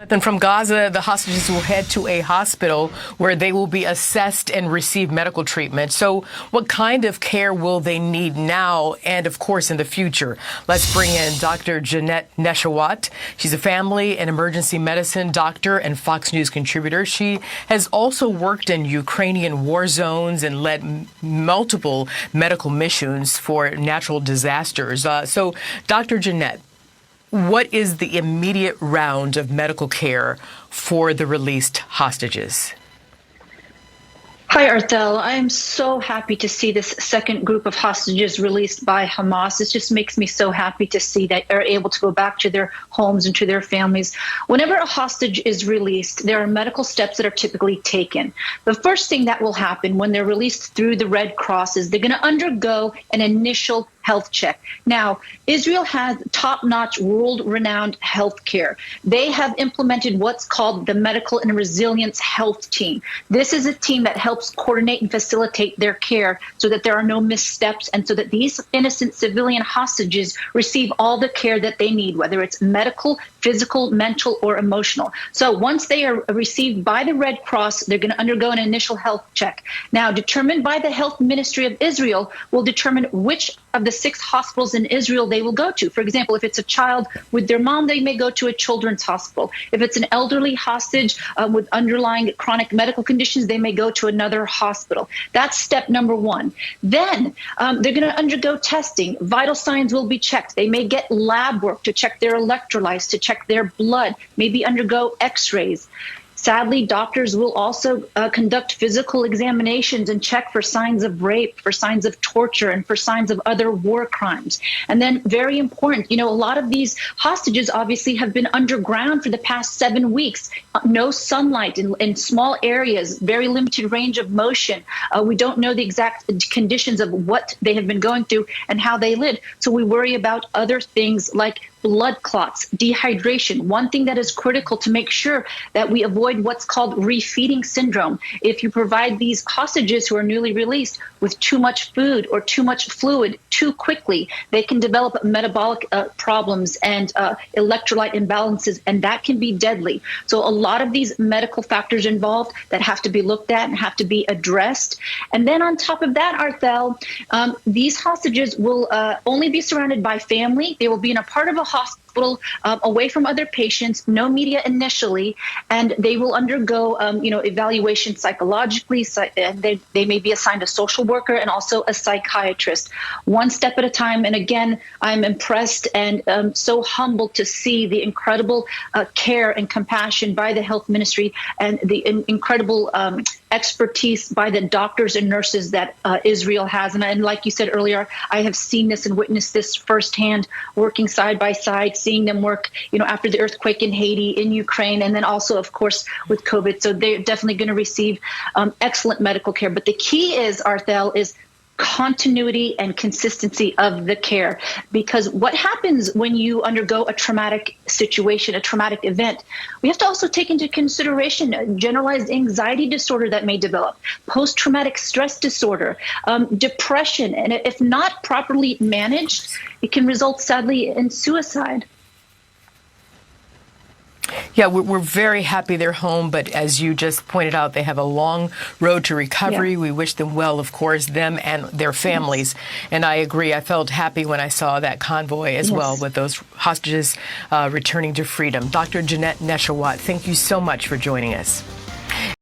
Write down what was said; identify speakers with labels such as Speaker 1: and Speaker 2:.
Speaker 1: Then from Gaza, the hostages will head to a hospital where they will be assessed and receive medical treatment. So what kind of care will they need now and, of course, in the future? Let's bring in Dr. Jeanette Neshawat. She's a family and emergency medicine doctor and Fox News contributor. She has also worked in Ukrainian war zones and led multiple medical missions for natural disasters. So, Dr. Jeanette, what is the immediate round of medical care for the released hostages?
Speaker 2: Hi, Arthel. I am so happy to see this second group of hostages released by Hamas. It just makes me so happy to see that they're able to go back to their homes and to their families. Whenever a hostage is released, there are medical steps that are typically taken. The first thing that will happen when they're released through the Red Cross is they're going to undergo an initial health check. Now, Israel has top-notch, world-renowned health care. They have implemented what's called the Medical and Resilience Health Team. This is a team that helps coordinate and facilitate their care so that there are no missteps and so that these innocent civilian hostages receive all the care that they need, whether it's medical, physical, mental, or emotional. So once they are received by the Red Cross, they're going to undergo an initial health check. Now, determined by the Health Ministry of Israel will determine which of the 6 hospitals in Israel they will go to. For example, if it's a child with their mom, they may go to a children's hospital. If it's an elderly hostage with underlying chronic medical conditions, they may go to another hospital. That's step number 1. Then they're going to undergo testing. Vital signs will be checked. They may get lab work to check their electrolytes, to check their blood, maybe undergo x-rays. Sadly, doctors will also conduct physical examinations and check for signs of rape, for signs of torture, and for signs of other war crimes. And then, very important, a lot of these hostages obviously have been underground for the past 7 weeks. No sunlight in small areas, very limited range of motion. We don't know the exact conditions of what they have been going through and how they lived. So we worry about other things like blood clots, dehydration. One thing that is critical to make sure that we avoid what's called refeeding syndrome. If you provide these hostages who are newly released with too much food or too much fluid too quickly, they can develop metabolic problems and electrolyte imbalances, and that can be deadly. So a lot of these medical factors involved that have to be looked at and have to be addressed. And then on top of that, Arthel, these hostages will only be surrounded by family. They will be in a part of a hospital away from other patients, no media initially, and they will undergo evaluation psychologically. And they may be assigned a social worker and also a psychiatrist, one step at a time. And again, I'm impressed and so humbled to see the incredible care and compassion by the health ministry and the incredible expertise by the doctors and nurses that Israel has. And like you said earlier, I have seen this and witnessed this firsthand, working side by side, seeing them work, after the earthquake in Haiti, in Ukraine, and then also, of course, with COVID. So they're definitely going to receive excellent medical care. But the key is, Arthel, is continuity and consistency of the care, because what happens when you undergo a traumatic situation, a traumatic event, we have to also take into consideration a generalized anxiety disorder that may develop, post-traumatic stress disorder, depression, and if not properly managed, it can result sadly in suicide.
Speaker 1: Yeah, we're very happy they're home, but as you just pointed out, they have a long road to recovery. Yeah. We wish them well, of course, them and their families. Yes. And I agree. I felt happy when I saw that convoy as well with those hostages returning to freedom. Dr. Jeanette Neshawat, thank you so much for joining us.